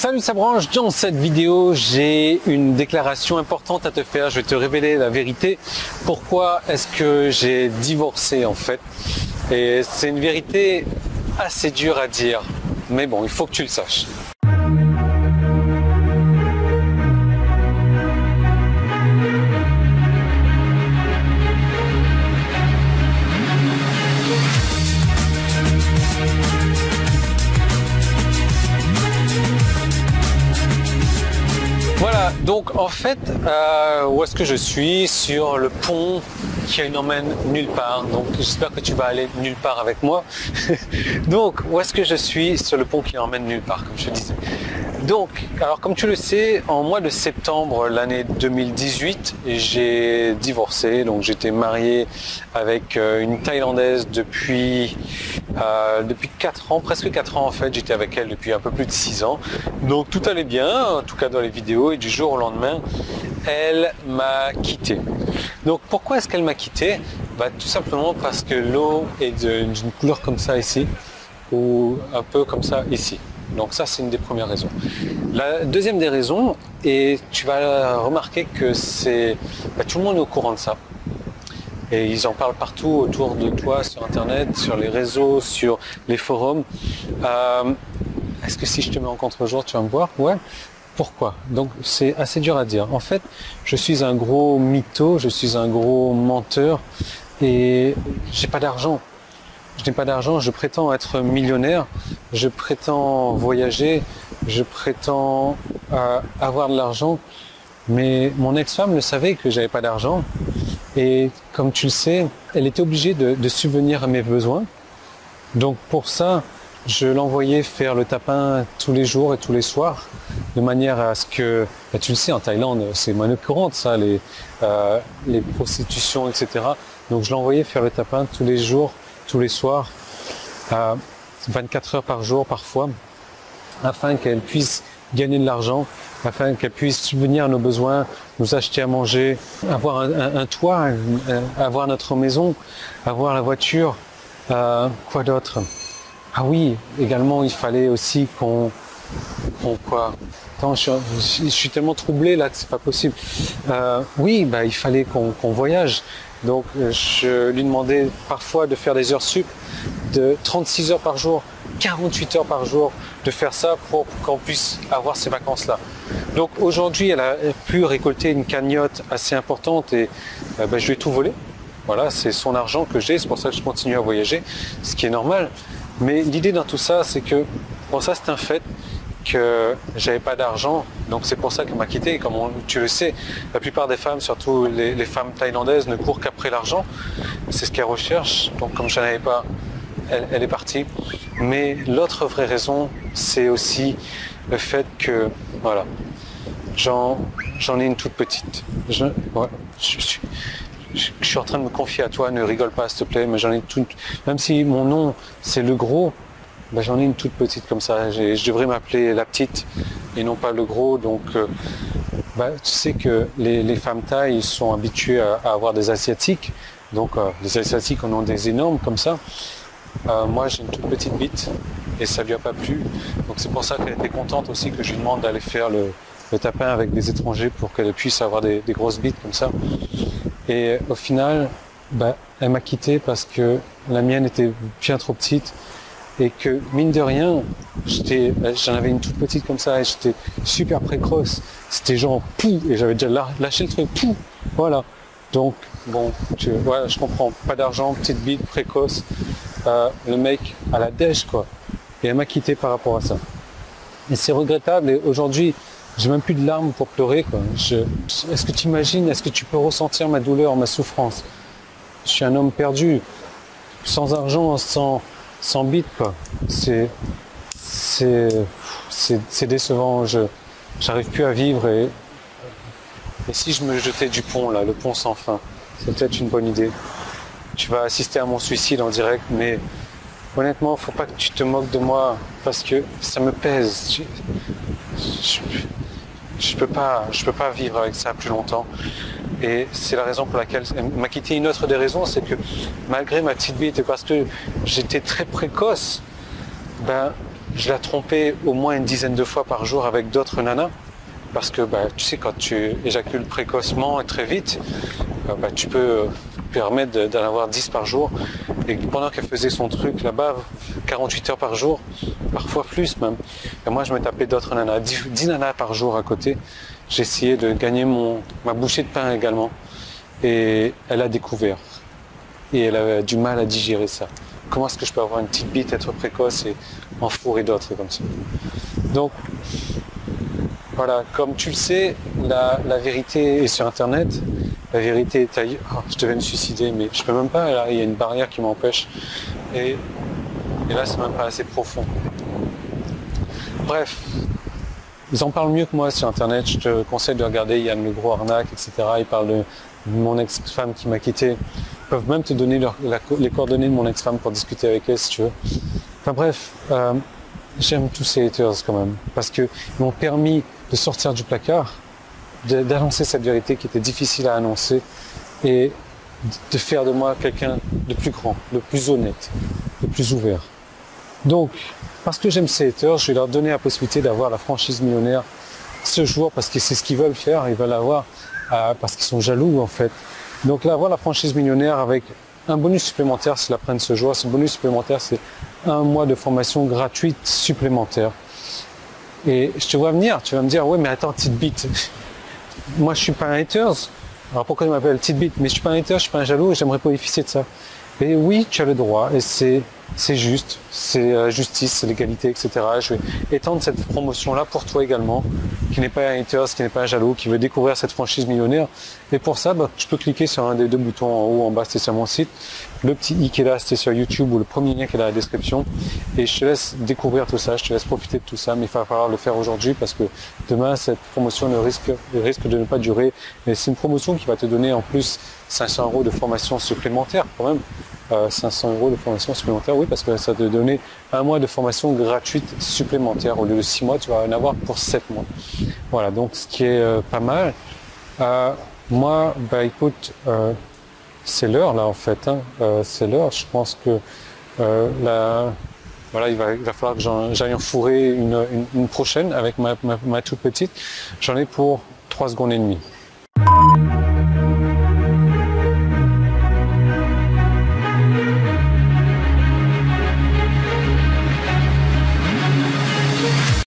Salut Sabranche, dans cette vidéo j'ai une déclaration importante à te faire, je vais te révéler la vérité. Pourquoi est-ce que j'ai divorcé en fait? Et c'est une vérité assez dure à dire, mais bon, il faut que tu le saches. Voilà, donc en fait, où est-ce que je suis? Sur le pont qui n'emmène nulle part. Donc j'espère que tu vas aller nulle part avec moi. Donc où est-ce que je suis? Sur le pont qui n'emmène nulle part, comme je te disais. Donc, alors comme tu le sais, en mois de septembre l'année 2018, j'ai divorcé. Donc j'étais marié avec une Thaïlandaise depuis 4 ans, presque 4 ans en fait. J'étais avec elle depuis un peu plus de 6 ans. Donc tout allait bien, en tout cas dans les vidéos. Et du jour au lendemain, elle m'a quitté. Donc pourquoi est-ce qu'elle m'a quitté? Tout simplement parce que l'eau est d'une couleur comme ça ici, ou un peu comme ça ici. Donc ça, c'est une des premières raisons. La deuxième des raisons, et tu vas remarquer que c'est tout le monde est au courant de ça. Et ils en parlent partout autour de toi, sur Internet, sur les réseaux, sur les forums. Est-ce que si je te mets en contre-jour, tu vas me voir? Ouais. Pourquoi? Donc c'est assez dur à dire. En fait, je suis un gros mytho, je suis un gros menteur et j'ai pas d'argent. Je n'ai pas d'argent, je prétends être millionnaire, je prétends voyager, je prétends avoir de l'argent, mais mon ex-femme le savait que j'avais pas d'argent et comme tu le sais, elle était obligée de subvenir à mes besoins. Donc pour ça, je l'envoyais faire le tapin tous les jours et tous les soirs, de manière à ce que, tu le sais, en Thaïlande, c'est monnaie courante ça, les prostitutions, etc. Donc je l'envoyais faire le tapin tous les jours, tous les soirs, 24 heures par jour parfois, afin qu'elle puisse gagner de l'argent, afin qu'elle puisse subvenir à nos besoins, nous acheter à manger, avoir un toit, avoir notre maison, avoir la voiture, quoi d'autre? Ah oui, également il fallait aussi qu'on quoi? Attends, je suis tellement troublé là que c'est pas possible. Oui, il fallait qu'on voyage. Donc je lui demandais parfois de faire des heures sup de 36 heures par jour, 48 heures par jour, de faire ça pour qu'on puisse avoir ces vacances-là. Donc aujourd'hui, elle a pu récolter une cagnotte assez importante et je lui ai tout volé. Voilà, c'est son argent que j'ai, c'est pour ça que je continue à voyager, ce qui est normal. Mais l'idée dans tout ça, c'est que, bon ça c'est un fait, que j'avais pas d'argent, donc c'est pour ça qu'elle m'a quitté. Comme tu le sais, la plupart des femmes, surtout les femmes thaïlandaises, ne courent qu'après l'argent. C'est ce qu'elles recherchent. Donc comme je n'en avais pas, elle est partie. Mais l'autre vraie raison, c'est aussi le fait que, voilà, j'en ai une toute petite. Je suis en train de me confier à toi, ne rigole pas s'il te plaît, mais j'en ai toute, même si mon nom c'est le gros, j'en ai une toute petite comme ça. Je devrais m'appeler la petite et non pas le gros. Donc tu sais que les femmes thaï sont habituées à avoir des asiatiques. Donc les asiatiques en ont des énormes comme ça. Moi j'ai une toute petite bite et ça lui a pas plu. Donc c'est pour ça qu'elle était contente aussi que je lui demande d'aller faire le tapin avec des étrangers pour qu'elle puisse avoir des grosses bites comme ça. Et au final, elle m'a quitté parce que la mienne était bien trop petite. Et que, mine de rien, j'en avais une toute petite comme ça et j'étais super précoce. C'était genre, pouf, et j'avais déjà lâché le truc, pouf, voilà. Donc, bon, voilà, je comprends. Pas d'argent, petite bite, précoce. Le mec à la dèche, quoi. Et elle m'a quitté par rapport à ça. Et c'est regrettable. Et aujourd'hui, j'ai même plus de larmes pour pleurer, quoi. Est-ce que tu imagines, est-ce que tu peux ressentir ma douleur, ma souffrance? Je suis un homme perdu, sans argent, sans bite, quoi. C'est décevant. J'arrive plus à vivre et si je me jetais du pont là, le pont sans fin, c'est peut-être une bonne idée. Tu vas assister à mon suicide en direct, mais honnêtement, faut pas que tu te moques de moi parce que ça me pèse. Je peux pas vivre avec ça plus longtemps. Et c'est la raison pour laquelle elle m'a quitté. Une autre des raisons, c'est que malgré ma petite bite et parce que j'étais très précoce, je la trompais au moins une dizaine de fois par jour avec d'autres nanas. Parce que tu sais, quand tu éjacules précocement et très vite, tu peux permettre d'en avoir 10 par jour. Et pendant qu'elle faisait son truc là-bas, 48 heures par jour, parfois plus même. Et moi, je me tapais d'autres nanas, 10 nanas par jour à côté. J'essayais de gagner ma bouchée de pain également. Et elle a découvert. Et elle avait du mal à digérer ça. Comment est-ce que je peux avoir une petite bite, être précoce et en fourrer d'autres comme ça? Donc, voilà, comme tu le sais, la vérité est sur Internet. La vérité est ailleurs. Oh, je devais me suicider, mais je peux même pas. Là, il y a une barrière qui m'empêche. Et là, c'est même pas assez profond. Bref, ils en parlent mieux que moi sur Internet. Je te conseille de regarder Yann Le Gros Arnaque, etc. Ils parlent de mon ex-femme qui m'a quitté. Ils peuvent même te donner les coordonnées de mon ex-femme pour discuter avec elle si tu veux. Enfin bref, j'aime tous ces haters quand même. Parce qu'ils m'ont permis de sortir du placard, d'annoncer cette vérité qui était difficile à annoncer et de faire de moi quelqu'un de plus grand, de plus honnête, de plus ouvert. Donc, parce que j'aime ces haters, je vais leur donner la possibilité d'avoir la franchise millionnaire ce jour parce que c'est ce qu'ils veulent faire, ils veulent avoir parce qu'ils sont jaloux en fait. Donc là, avoir la franchise millionnaire avec un bonus supplémentaire s'ils la prennent ce jour. Ce bonus supplémentaire, c'est 1 mois de formation gratuite supplémentaire. Et je te vois venir, tu vas me dire, ouais mais attends, petite bite, moi je suis pas un haters, alors pourquoi il m'appelle petite bite, mais je suis pas un hater, je suis pas un jaloux et j'aimerais bénéficier de ça. Et oui, tu as le droit, et c'est juste, c'est la justice, c'est l'égalité, etc. Je vais étendre cette promotion-là pour toi également, qui n'est pas un hater, qui n'est pas un jaloux, qui veut découvrir cette franchise millionnaire. Et pour ça, tu peux cliquer sur un des 2 boutons en haut, en bas, c'est sur mon site. Le petit i qui est là, c'était sur YouTube, ou le premier lien qui est dans la description. Et je te laisse découvrir tout ça, je te laisse profiter de tout ça, mais il va falloir le faire aujourd'hui parce que demain, cette promotion risque de ne pas durer. Mais c'est une promotion qui va te donner en plus 500 € de formation supplémentaire quand même. 500 € de formation supplémentaire, oui, parce que ça te donner 1 mois de formation gratuite supplémentaire. Au lieu de 6 mois, tu vas en avoir pour 7 mois. Voilà, donc ce qui est pas mal. Moi, écoute, c'est l'heure là en fait. C'est l'heure. Je pense que voilà, il va falloir que j'aille en fourrer une prochaine avec ma toute petite. J'en ai pour 3 secondes et demie.